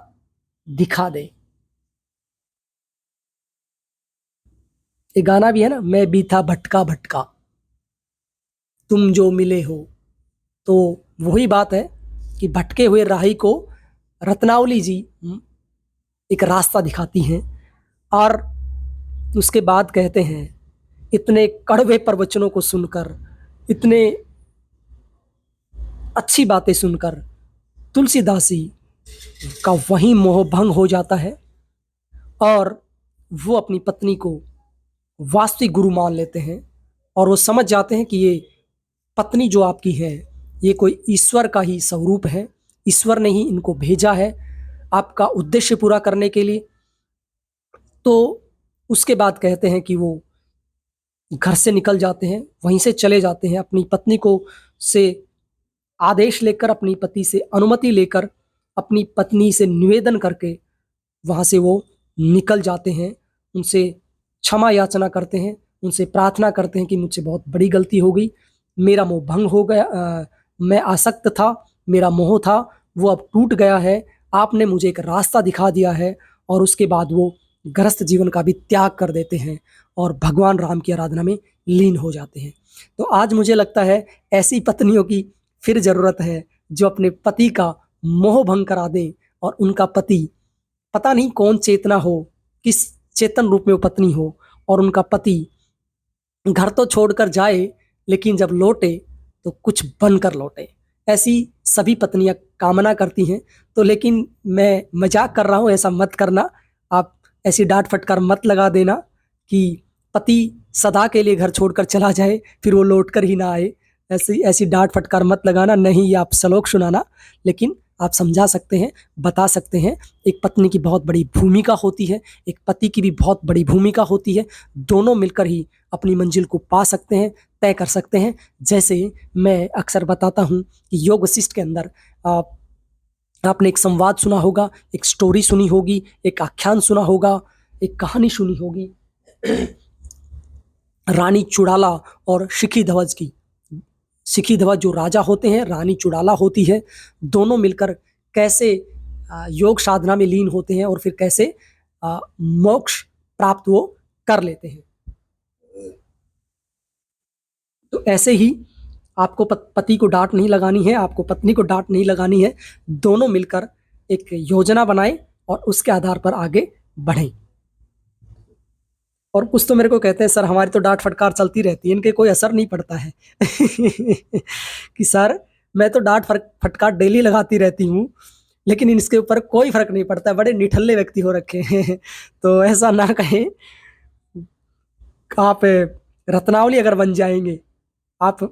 दिखा दे। एक गाना भी है ना, मैं भी था भटका भटका तुम जो मिले हो। तो वही बात है कि भटके हुए राही को रत्नावली जी एक रास्ता दिखाती हैं, और उसके बाद कहते हैं, इतने कड़वे प्रवचनों को सुनकर, इतने अच्छी बातें सुनकर तुलसीदासी का वहीं मोह भंग हो जाता है, और वो अपनी पत्नी को वास्तविक गुरु मान लेते हैं, और वो समझ जाते हैं कि ये पत्नी जो आपकी है ये कोई ईश्वर का ही स्वरूप है, ईश्वर ने ही इनको भेजा है आपका उद्देश्य पूरा करने के लिए। तो उसके बाद कहते हैं कि वो घर से निकल जाते हैं, वहीं से चले जाते हैं, अपनी पत्नी को से आदेश लेकर, अपनी पति से अनुमति लेकर, अपनी पत्नी से निवेदन करके वहाँ से वो निकल जाते हैं। उनसे क्षमा याचना करते हैं, उनसे प्रार्थना करते हैं कि मुझसे बहुत बड़ी गलती हो गई, मेरा मोह भंग हो गया, मैं आसक्त था, मेरा मोह था वो अब टूट गया है, आपने मुझे एक रास्ता दिखा दिया है। और उसके बाद वो गृहस्थ जीवन का भी त्याग कर देते हैं और भगवान राम की आराधना में लीन हो जाते हैं। तो आज मुझे लगता है ऐसी पत्नियों की फिर ज़रूरत है जो अपने पति का मोह भंग करा दें, और उनका पति, पता नहीं कौन चेतना हो, किस चेतन रूप में वो पत्नी हो, और उनका पति घर तो छोड़कर जाए लेकिन जब लौटे तो कुछ बनकर लौटे। ऐसी सभी पत्नियां कामना करती हैं। तो लेकिन मैं मजाक कर रहा हूँ, ऐसा मत करना, आप ऐसी डांट फटकार मत लगा देना कि पति सदा के लिए घर छोड़कर चला जाए फिर वो लौट कर ही ना आए। ऐसी ऐसी डांट फटकार मत लगाना, नहीं आप श्लोक सुनाना, लेकिन आप समझा सकते हैं, बता सकते हैं। एक पत्नी की बहुत बड़ी भूमिका होती है, एक पति की भी बहुत बड़ी भूमिका होती है, दोनों मिलकर ही अपनी मंजिल को पा सकते हैं, तय कर सकते हैं। जैसे मैं अक्सर बताता हूँ कि योग वशिष्ठ के अंदर आपने एक संवाद सुना होगा, एक स्टोरी सुनी होगी, एक आख्यान सुना होगा, एक कहानी सुनी होगी रानी चुड़ाला और शिखी ध्वज की। शिखी ध्वज जो राजा होते हैं, रानी चुड़ाला होती है, दोनों मिलकर कैसे योग साधना में लीन होते हैं और फिर कैसे मोक्ष प्राप्त वो कर लेते हैं। तो ऐसे ही आपको पति को डांट नहीं लगानी है, आपको पत्नी को डांट नहीं लगानी है। दोनों मिलकर एक योजना बनाएं और उसके आधार पर आगे बढ़ें। और कुछ तो मेरे को कहते हैं, सर हमारी तो डांट फटकार चलती रहती है, इनके कोई असर नहीं पड़ता है। कि सर मैं तो डांट फटकार डेली लगाती रहती हूँ, लेकिन इसके ऊपर कोई फर्क नहीं पड़ता है, बड़े निठल्ले व्यक्ति हो रखे हैं। तो ऐसा ना कहें, आप रत्नावली अगर बन जाएंगे, आप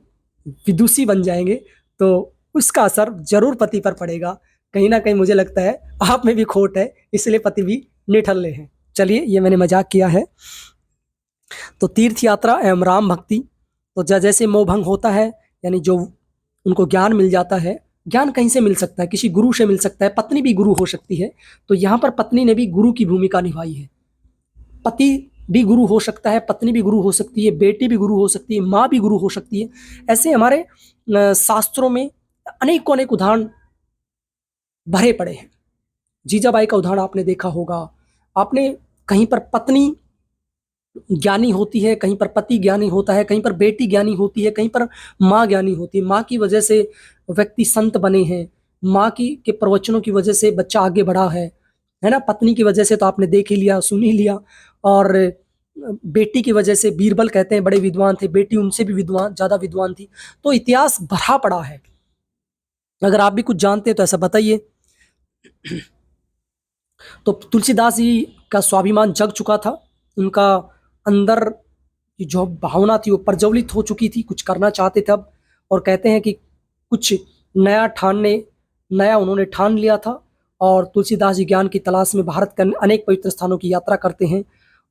विदुषी बन जाएंगे, तो उसका असर जरूर पति पर पड़ेगा। कहीं ना कहीं मुझे लगता है आप में भी खोट है, इसलिए पति भी निठल्ले हैं। चलिए, ये मैंने मजाक किया है। तो तीर्थ यात्रा एवं राम भक्ति, तो जैसे मोह भंग होता है, यानी जो उनको ज्ञान मिल जाता है। ज्ञान कहीं से मिल सकता है, किसी गुरु से मिल सकता है, पत्नी भी गुरु हो सकती है। तो यहाँ पर पत्नी ने भी गुरु की भूमिका निभाई है। पति भी गुरु हो सकता है, पत्नी भी गुरु हो सकती है, बेटी भी गुरु हो सकती है, माँ भी गुरु हो सकती है। ऐसे हमारे शास्त्रों में अनेकों अनेक उदाहरण भरे पड़े हैं। जीजाबाई का उदाहरण आपने देखा होगा। आपने कहीं पर पत्नी ज्ञानी होती है, कहीं पर पति ज्ञानी होता है, कहीं पर बेटी ज्ञानी होती है, कहीं पर माँ ज्ञानी होती है। माँ की वजह से व्यक्ति संत बने हैं, माँ की के प्रवचनों की वजह से बच्चा आगे बढ़ा है ना। पत्नी की वजह से तो आपने देख ही लिया, सुन ही लिया। और बेटी की वजह से बीरबल कहते हैं बड़े विद्वान थे, बेटी उनसे भी ज्यादा विद्वान थी। तो इतिहास भरा पड़ा है। अगर आप भी कुछ जानते हैं तो ऐसा बताइए। तो तुलसीदास जी का स्वाभिमान जग चुका था, उनका अंदर की जो भावना थी वो प्रज्वलित हो चुकी थी, कुछ करना चाहते थे अब। और कहते हैं कि कुछ नया उन्होंने ठान लिया था। और तुलसीदास जी ज्ञान की तलाश में भारत के अनेक पवित्र स्थानों की यात्रा करते हैं।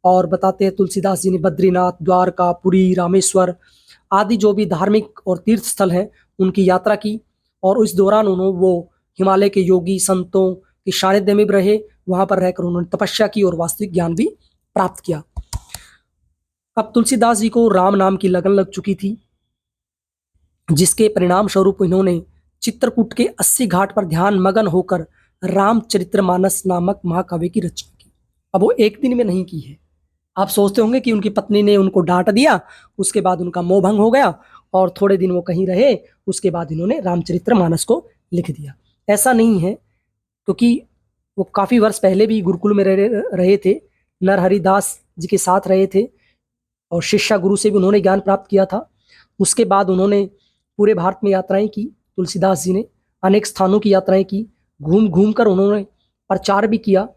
और बताते हैं तुलसीदास जी ने बद्रीनाथ, द्वारका, पुरी, रामेश्वर आदि जो भी धार्मिक और तीर्थ स्थल हैं उनकी यात्रा की। और उस दौरान उन्होंने वो हिमालय के योगी संतों के सानिध्य में रहे, वहां पर रहकर उन्होंने तपस्या की और वास्तविक ज्ञान भी प्राप्त किया। अब तुलसीदास जी को राम नाम की लगन लग चुकी थी, जिसके परिणाम स्वरूप इन्होंने चित्रकूट के 80 घाट पर ध्यान मगन होकर रामचरितमानस नामक महाकाव्य की रचना की। अब वो एक दिन में नहीं की है। आप सोचते होंगे कि उनकी पत्नी ने उनको डांट दिया, उसके बाद उनका मोह भंग हो गया और थोड़े दिन वो कहीं रहे, उसके बाद इन्होंने रामचरितमानस को लिख दिया। ऐसा नहीं है, क्योंकि वो काफी वर्ष पहले भी गुरुकुल में रहे थे, नरहरिदास जी के साथ रहे थे और शिष्या गुरु से भी उन्होंने ज्ञान प्राप्त किया था। उसके बाद उन्होंने पूरे भारत में यात्राएं की। तुलसीदास जी ने अनेक स्थानों की यात्राएं की, घूम घूम कर उन्होंने प्रचार भी किया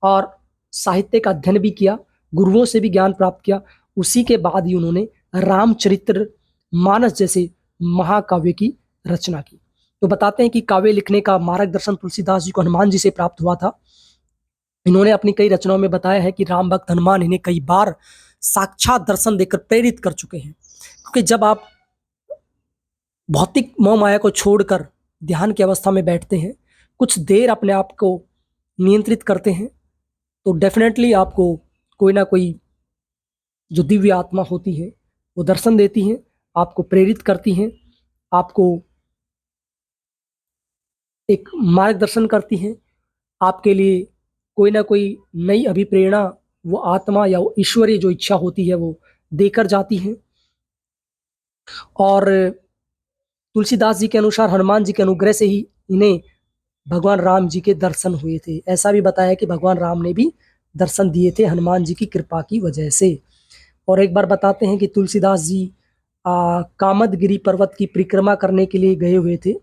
और साहित्य का अध्ययन भी किया, गुरुओं से भी ज्ञान प्राप्त किया। उसी के बाद ही उन्होंने रामचरित्र मानस जैसे महाकाव्य की रचना की। तो बताते हैं कि काव्य लिखने का मार्गदर्शन तुलसीदास जी को हनुमान जी से प्राप्त हुआ था। इन्होंने अपनी कई रचनाओं में बताया है कि राम भक्त हनुमान इन्हें कई बार साक्षात दर्शन देकर प्रेरित कर चुके हैं। क्योंकि जब आप भौतिक मोह माया को छोड़कर ध्यान की अवस्था में बैठते हैं, कुछ देर अपने आप को नियंत्रित करते हैं, तो डेफिनेटली आपको कोई ना कोई जो दिव्य आत्मा होती है वो दर्शन देती है, आपको प्रेरित करती हैं, आपको एक मार्गदर्शन करती हैं, आपके लिए कोई ना कोई नई अभिप्रेरणा वो आत्मा या वो ईश्वरीय जो इच्छा होती है वो देकर जाती है। और तुलसीदास जी के अनुसार हनुमान जी के अनुग्रह से ही इन्हें भगवान राम जी के दर्शन हुए थे। ऐसा भी बताया कि भगवान राम ने भी दर्शन दिए थे हनुमान जी की कृपा की वजह से। और एक बार बताते हैं कि तुलसीदास जी कामदगिरी पर्वत की परिक्रमा करने के लिए गए हुए थे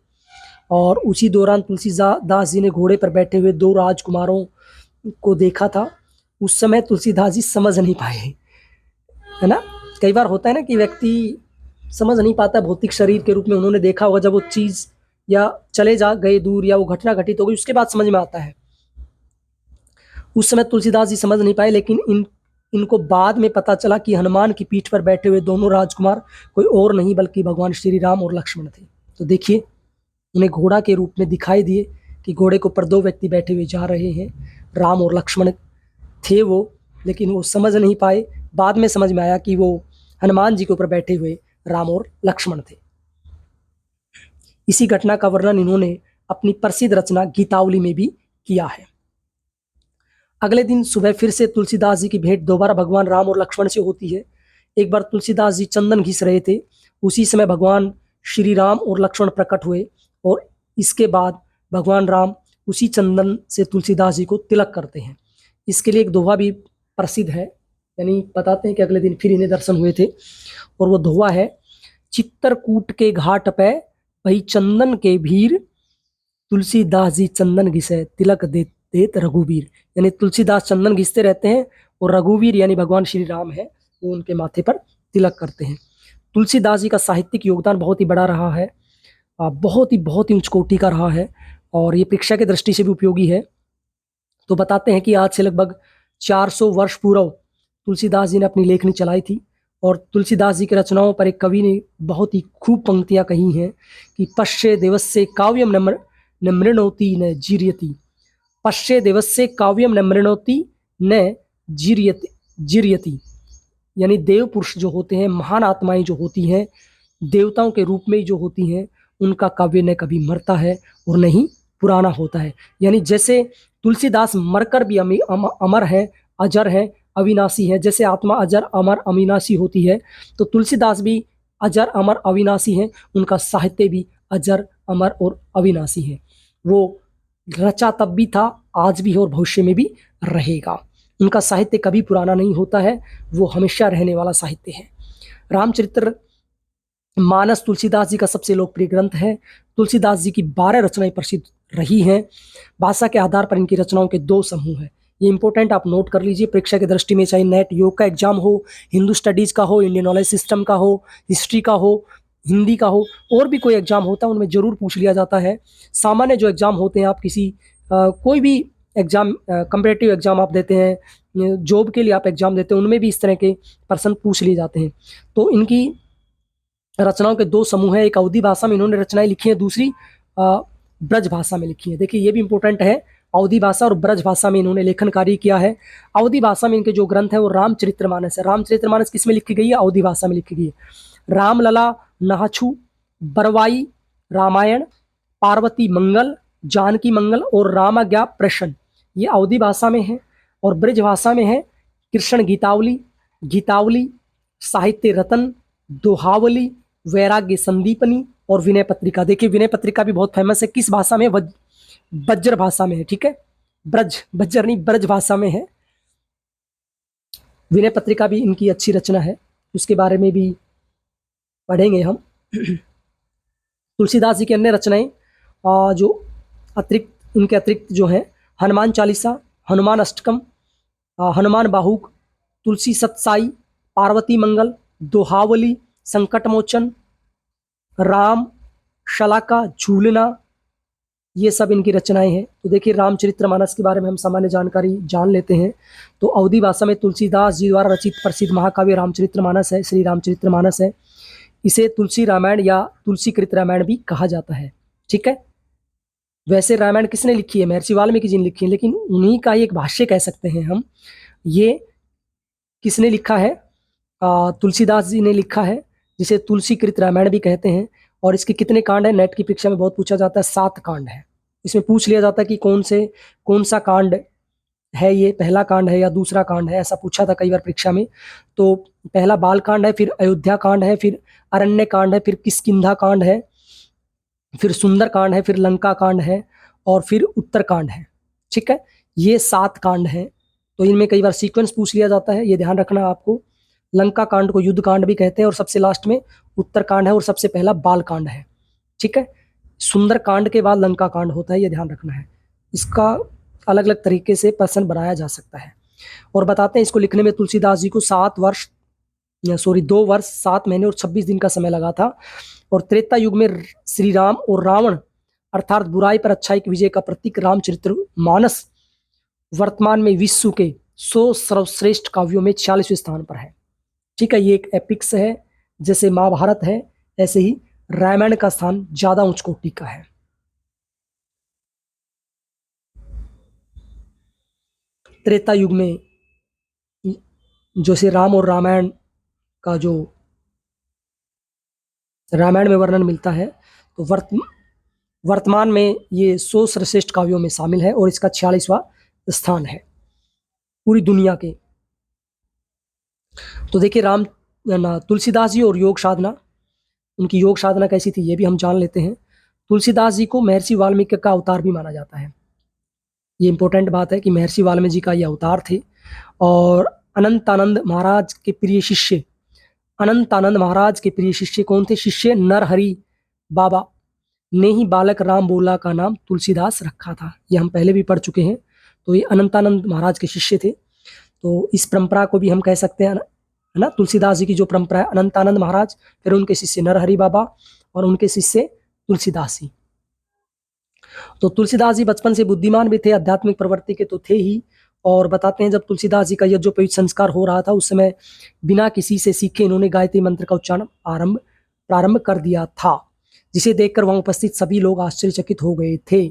और उसी दौरान तुलसीदास जी ने घोड़े पर बैठे हुए 2 राजकुमारों को देखा था। उस समय तुलसीदास जी समझ नहीं पाए, है ना। कई बार होता है ना कि व्यक्ति समझ नहीं पाता भौतिक शरीर के रूप में। उन्होंने देखा होगा जब वो चीज या चले जा गए दूर या वो घटना घटित हो गई, उसके बाद समझ में आता है। उस समय तुलसीदास जी समझ नहीं पाए, लेकिन इनको बाद में पता चला कि हनुमान की पीठ पर बैठे हुए दोनों राजकुमार कोई और नहीं बल्कि भगवान श्री राम और लक्ष्मण थे। तो देखिए, उन्हें घोड़ा के रूप में दिखाई दिए कि घोड़े के ऊपर 2 व्यक्ति बैठे हुए जा रहे हैं, राम और लक्ष्मण थे वो, लेकिन वो समझ नहीं पाए। बाद में समझ में आया कि वो हनुमान जी के ऊपर बैठे हुए राम और लक्ष्मण थे। इसी घटना का वर्णन इन्होंने अपनी प्रसिद्ध रचना गीतावली में भी किया है। अगले दिन सुबह फिर से तुलसीदास जी की भेंट दोबारा भगवान राम और लक्ष्मण से होती है। एक बार तुलसीदास जी चंदन घिस रहे थे, उसी समय भगवान श्री राम और लक्ष्मण प्रकट हुए और इसके बाद भगवान राम उसी चंदन से तुलसीदास जी को तिलक करते हैं। इसके लिए एक दोहा भी प्रसिद्ध है, यानी बताते हैं कि अगले दिन फिर इन्हें दर्शन हुए थे, और वो दोहा है, चित्तरकूट के घाट पे भई चंदन के भीर, तुलसीदास जी चंदन घिसे तिलक देत देत रघुवीर। यानी तुलसीदास चंदन घिसते रहते हैं और रघुवीर यानी भगवान श्री राम है वो उनके माथे पर तिलक करते हैं। तुलसीदास जी का साहित्यिक योगदान बहुत ही बड़ा रहा है, बहुत ही उच्च कोटि का रहा है, और ये परीक्षा की दृष्टि से भी उपयोगी है। तो बताते हैं कि आज से लगभग 400 वर्ष पूर्व तुलसीदास जी ने अपनी लेखनी चलाई थी, और तुलसीदास जी की रचनाओं पर एक कवि ने बहुत ही खूब पंक्तियां कही हैं कि पश्ये देवस्य काव्यम न मृणोति न जीर्यति, पश्ये देवस्य काव्यम न मृणोति न जीर्यति। यानी देव पुरुष जो होते हैं, महान आत्माएं जो होती हैं, देवताओं के रूप में जो होती हैं, उनका काव्य न कभी मरता है और न ही पुराना होता है। यानी जैसे तुलसीदास मरकर भी अमर है, अजर है, अविनाशी है, जैसे आत्मा अजर अमर अविनाशी होती है, तो तुलसीदास भी अजर अमर अविनाशी है, उनका साहित्य भी अजर अमर और अविनाशी है। वो रचा तब भी था, आज भी है और भविष्य में भी रहेगा। उनका साहित्य कभी पुराना नहीं होता है, वो हमेशा रहने वाला साहित्य है। रामचरित्र मानस तुलसीदास जी का सबसे लोकप्रिय ग्रंथ है। तुलसीदास जी की 12 रचनाएं प्रसिद्ध रही हैं। भाषा के आधार पर इनकी रचनाओं के 2 समूह हैं। ये इंपॉर्टेंट आप नोट कर लीजिए परीक्षा की दृष्टि में, चाहे नेट योग का एग्जाम हो, हिंदू स्टडीज का हो, इंडियन नॉलेज सिस्टम का हो, हिस्ट्री का हो, हिंदी का हो, और भी कोई एग्जाम होता है उनमें जरूर पूछ लिया जाता है। सामान्य जो एग्जाम होते हैं, आप किसी कोई भी एग्जाम, कंपेटिटिव एग्जाम आप देते हैं, जॉब के लिए आप एग्जाम देते हैं, उनमें भी इस तरह के प्रश्न पूछ लिए जाते हैं। तो इनकी रचनाओं के 2 समूह हैं, एक अवधी भाषा में इन्होंने रचनाएं लिखी है, दूसरी ब्रज भाषा में लिखी है। देखिए ये भी इंपॉर्टेंट है, अवधी भाषा और ब्रज भाषा में इन्होंने लेखन कार्य किया है। अवधी भाषा में इनके जो ग्रंथ है वो रामचरितमानस है। रामचरितमानस किस में लिखी गई है? अवधी भाषा में लिखी गई है। रामलला, नहछु, बरवाई, रामायण, पार्वती मंगल, जानकी मंगल और रामाज्ञा प्रश्न, ये अवधी भाषा में है। और ब्रज भाषा में है कृष्ण गीतावली, गीतावली, साहित्य रतन, दोहावली, वैराग्य संदीपनी और विनय पत्रिका। देखिए विनय पत्रिका भी बहुत फेमस है, किस भाषा में? बज्र भाषा में है, ठीक है, ब्रज, बज्र नहीं, ब्रज भाषा में है। विनय पत्रिका भी इनकी अच्छी रचना है, उसके बारे में भी पढ़ेंगे हम। तुलसीदास जी की अन्य रचनाएं जो इनके अतिरिक्त जो है, हनुमान चालीसा, हनुमान अष्टकम, हनुमान बाहुक, तुलसी सतसाई, पार्वती मंगल, दोहावली, संकट मोचन, राम शलाका, झूलना, ये सब इनकी रचनाएं हैं। तो देखिए रामचरितमानस के बारे में हम सामान्य जानकारी जान लेते हैं। तो अवधी भाषा में तुलसीदास जी द्वारा रचित प्रसिद्ध महाकाव्य रामचरितमानस है, श्री रामचरितमानस है। इसे तुलसी रामायण या तुलसीकृत रामायण भी कहा जाता है, ठीक है। वैसे रामायण किसने लिखी है? महर्षि वाल्मीकि जी ने लिखी है, लेकिन उन्हीं का एक भाष्य कह सकते हैं हम। ये किसने लिखा है? तुलसीदास जी ने लिखा है, जिसे तुलसीकृत रामायण भी कहते हैं। और इसके कितने कांड हैं? नेट की परीक्षा में बहुत पूछा जाता है, 7 कांड है। इसमें पूछ लिया जाता है कि कौन सा कांड है, ये पहला कांड है या दूसरा कांड है, ऐसा पूछा था कई बार परीक्षा में। तो पहला बाल कांड है, फिर अयोध्या कांड है, फिर अरण्य कांड है, फिर किष्किंधा कांड है, फिर सुंदर कांड है, फिर लंका कांड है और फिर उत्तर कांड है, ठीक है। ये 7 कांड हैं। तो इनमें कई बार सीक्वेंस पूछ लिया जाता है, ये ध्यान रखना आपको। लंका कांड को युद्ध कांड भी कहते हैं और सबसे लास्ट में उत्तर कांड है और सबसे पहला बाल कांड है, ठीक है। सुंदर कांड के बाद लंका कांड होता है, ये ध्यान रखना है। इसका अलग अलग तरीके से प्रश्न बनाया जा सकता है। और बताते हैं इसको लिखने में तुलसीदास जी को 2 वर्ष 7 महीने और 26 दिन का समय लगा था। और त्रेता युग में श्री राम और रावण अर्थात बुराई पर अच्छाई की विजय का प्रतीक रामचरितमानस वर्तमान में विश्व के 100 सर्वश्रेष्ठ काव्यों में 46वें स्थान पर है, ठीक है। ये एक एपिक्स है, जैसे महाभारत है ऐसे ही रामायण का स्थान ज्यादा उच्च कोटि का है। त्रेता युग में जो से राम और रामायण का जो रामायण में वर्णन मिलता है, तो वर्तमान में ये 100 सर्वश्रेष्ठ काव्यों में शामिल है और इसका 46वां स्थान है पूरी दुनिया के। तो देखिए तुलसीदास जी और योग साधना, उनकी योग साधना कैसी थी ये भी हम जान लेते हैं। तुलसीदास जी को महर्षि वाल्मीकि का अवतार भी माना जाता है। ये इंपॉर्टेंट बात है कि महर्षि वाल्मीकि जी का ये अवतार थे। और अनंतानंद महाराज के प्रिय शिष्य, अनंतानंद महाराज के प्रिय शिष्य कौन थे? शिष्य नरहरि बाबा ने ही बालक राम बोला का नाम तुलसीदास रखा था। ये हम पहले भी पढ़ चुके हैं। तो ये अनंतानंद महाराज के शिष्य थे। तो इस परंपरा को भी हम कह सकते हैं, है ना। तुलसीदास जी की जो परंपरा है, अनंतानंद महाराज, फिर उनके शिष्य नरहरि बाबा और उनके शिष्य तुलसीदास जी। तो तुलसीदास जी बचपन से बुद्धिमान भी थे, आध्यात्मिक प्रवृत्ति के तो थे ही। और बताते हैं जब तुलसीदास जी का यज्ञोपवीत संस्कार हो रहा था उस समय बिना किसी से सीखे इन्होंने गायत्री मंत्र का उच्चारण प्रारंभ कर दिया था, जिसे देखकर वहां उपस्थित सभी लोग आश्चर्यचकित हो गए थे,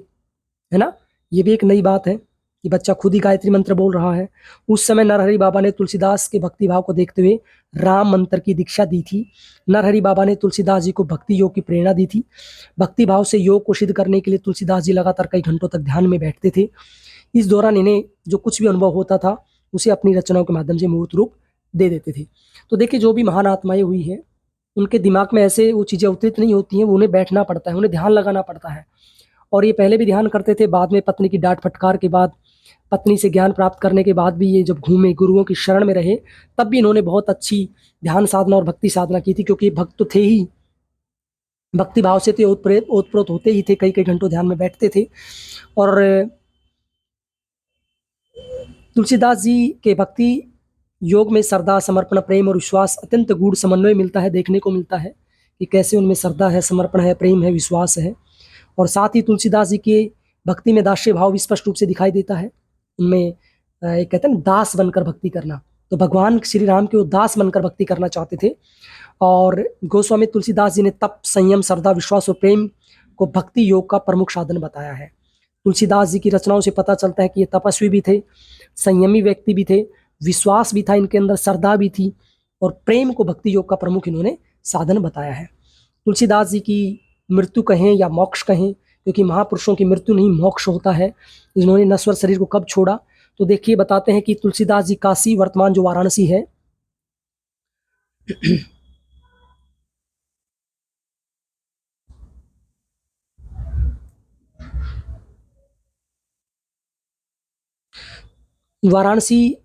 है ना। ये भी एक नई बात है कि बच्चा खुद ही गायत्री मंत्र बोल रहा है। उस समय नरहरि बाबा ने तुलसीदास के भक्ति भाव को देखते हुए राम मंत्र की दीक्षा दी थी। नरहरि बाबा ने तुलसीदास जी को भक्ति योग की प्रेरणा दी थी। भक्ति भाव से योग को सिद्ध करने के लिए तुलसीदास जी लगातार कई घंटों तक ध्यान में बैठते थे। इस दौरान इन्हें जो कुछ भी अनुभव होता था उसे अपनी रचनाओं के माध्यम से मूर्त रूप दे देते थे। तो देखिए, जो भी महान आत्माएं हुई है उनके दिमाग में ऐसे वो चीज़ें अवतरित नहीं होती हैं, वो उन्हें बैठना पड़ता है, उन्हें ध्यान लगाना पड़ता है। और ये पहले भी ध्यान करते थे, बाद में पत्नी की डांट फटकार के बाद, पत्नी से ज्ञान प्राप्त करने के बाद भी ये जब घूमे, गुरुओं की शरण में रहे, तब भी इन्होंने बहुत अच्छी ध्यान साधना और भक्ति साधना की थी, क्योंकि भक्त तो थे ही, भक्ति भाव से थे, ओतप्रोत होते ही थे, कई कई घंटों ध्यान में बैठते थे। और तुलसीदास जी के भक्ति योग में श्रद्धा, समर्पण, प्रेम और विश्वास अत्यंत गूढ़ समन्वय मिलता है, देखने को मिलता है कि कैसे उनमें श्रद्धा है, समर्पण है, प्रेम है, विश्वास है। और साथ ही तुलसीदास जी के भक्ति में दास्य भाव भी स्पष्ट रूप से दिखाई देता है। उनमें एक कहते हैं ना, दास बनकर भक्ति करना, तो भगवान श्री राम के वो दास बनकर भक्ति करना चाहते थे। और गोस्वामी तुलसीदास जी ने तप, संयम, श्रद्धा, विश्वास और प्रेम को भक्ति योग का प्रमुख साधन बताया है। तुलसीदास जी की रचनाओं से पता चलता है कि ये तपस्वी भी थे, संयमी व्यक्ति भी थे, विश्वास भी था इनके अंदर, श्रद्धा भी थी, और प्रेम को भक्ति योग का प्रमुख इन्होंने साधन बताया है। तुलसीदास जी की मृत्यु कहें या मोक्ष कहें, क्योंकि महापुरुषों की मृत्यु नहीं मोक्ष होता है। इन्होंने नश्वर शरीर को कब छोड़ा, तो देखिए बताते हैं कि तुलसीदास जी काशी, वर्तमान जो वाराणसी है, वाराणसी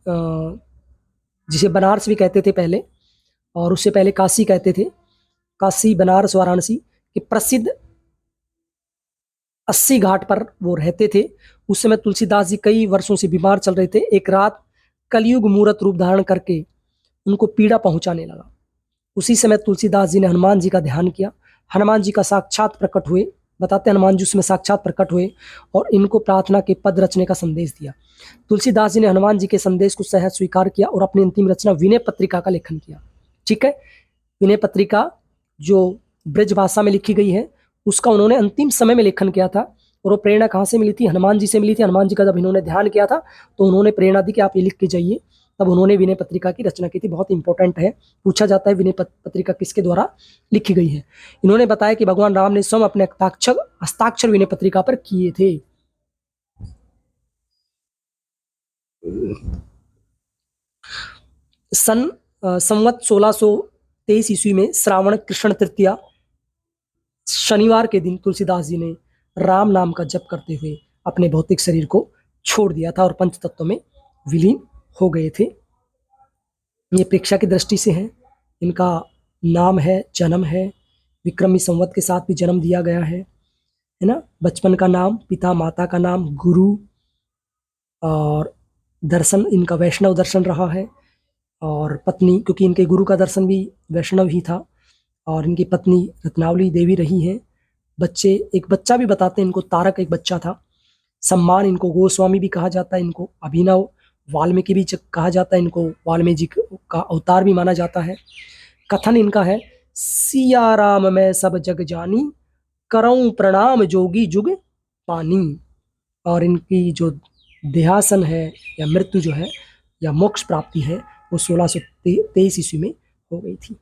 जिसे बनारस भी कहते थे पहले, और उससे पहले काशी कहते थे, काशी, बनारस, वाराणसी के प्रसिद्ध 80 घाट पर वो रहते थे। उस समय तुलसीदास जी कई वर्षों से बीमार चल रहे थे। एक रात कलयुग मूर्त रूप धारण करके उनको पीड़ा पहुंचाने लगा। उसी समय तुलसीदास जी ने हनुमान जी का ध्यान किया। हनुमान जी का साक्षात प्रकट हुए, बताते हैं हनुमान जी उसमें साक्षात प्रकट हुए और इनको प्रार्थना के पद रचने का संदेश दिया। तुलसीदास जी ने हनुमान जी के संदेश को सहज स्वीकार किया और अपनी अंतिम रचना विनय पत्रिका का लेखन किया। ठीक है, विनय पत्रिका जो ब्रज भाषा में लिखी गई है उसका उन्होंने अंतिम समय में लेखन किया था। और वो प्रेरणा कहाँ से मिली थी? हनुमान जी से मिली थी। हनुमान जी का जब इन्होंने ध्यान किया था तो उन्होंने प्रेरणा दी कि आप ये लिख के जाइए, तब उन्होंने विनय पत्रिका की रचना की थी। बहुत इंपॉर्टेंट है, पूछा जाता है विनय पत्रिका किसके द्वारा लिखी गई है। इन्होंने बताया कि भगवान राम ने स्वयं अपने हस्ताक्षर विनय पत्रिका पर किए थे। संवत 1623 ईस्वी में श्रावण कृष्ण तृतीया शनिवार के दिन तुलसीदास जी ने राम नाम का जप करते हुए अपने भौतिक शरीर को छोड़ दिया था और पंच तत्व में विलीन हो गए थे। ये प्रेक्षा की दृष्टि से है। इनका नाम है, जन्म है, विक्रमी संवत के साथ भी जन्म दिया गया है ना। बचपन का नाम, पिता माता का नाम, गुरु, और दर्शन इनका वैष्णव दर्शन रहा है। और पत्नी, क्योंकि इनके गुरु का दर्शन भी वैष्णव ही था, और इनकी पत्नी रत्नावली देवी रही हैं। बच्चे, एक बच्चा भी बताते हैं इनको, तारक एक बच्चा था। सम्मान, इनको गोस्वामी भी कहा जाता है, इनको अभिनव वाल्मीकि भी कहा जाता है, इनको वाल्मीकि जी का अवतार भी माना जाता है। कथन इनका है, सिया राम मैं सब जग जानी, करऊं प्रणाम जोगी जुग पानी। और इनकी जो देहासन है या मृत्यु जो है या मोक्ष प्राप्ति है वो 1623 ईस्वी में हो गई थी।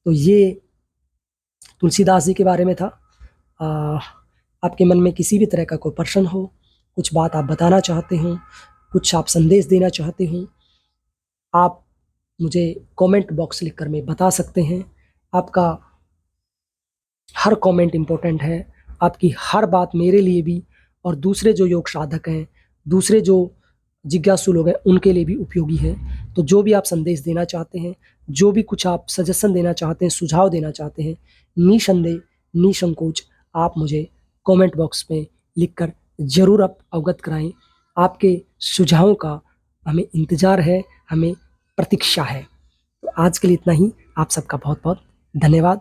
तो ये तुलसीदास जी के बारे में था। आपके मन में किसी भी तरह का कोई प्रश्न हो, कुछ बात आप बताना चाहते हो, कुछ आप संदेश देना चाहते हो, आप मुझे कमेंट बॉक्स लिखकर में बता सकते हैं। आपका हर कमेंट इम्पोर्टेंट है, आपकी हर बात मेरे लिए भी और दूसरे जो योग साधक हैं, दूसरे जो जिज्ञासु लोग हैं, उनके लिए भी उपयोगी है। तो जो भी आप संदेश देना चाहते हैं, जो भी कुछ आप सजेशन देना चाहते हैं, सुझाव देना चाहते हैं, निसंदेह, निसंकोच आप मुझे कमेंट बॉक्स में लिखकर ज़रूर आप अवगत कराएँ। आपके सुझावों का हमें इंतज़ार है, हमें प्रतीक्षा है। तो आज के लिए इतना ही। आप सबका बहुत-बहुत धन्यवाद।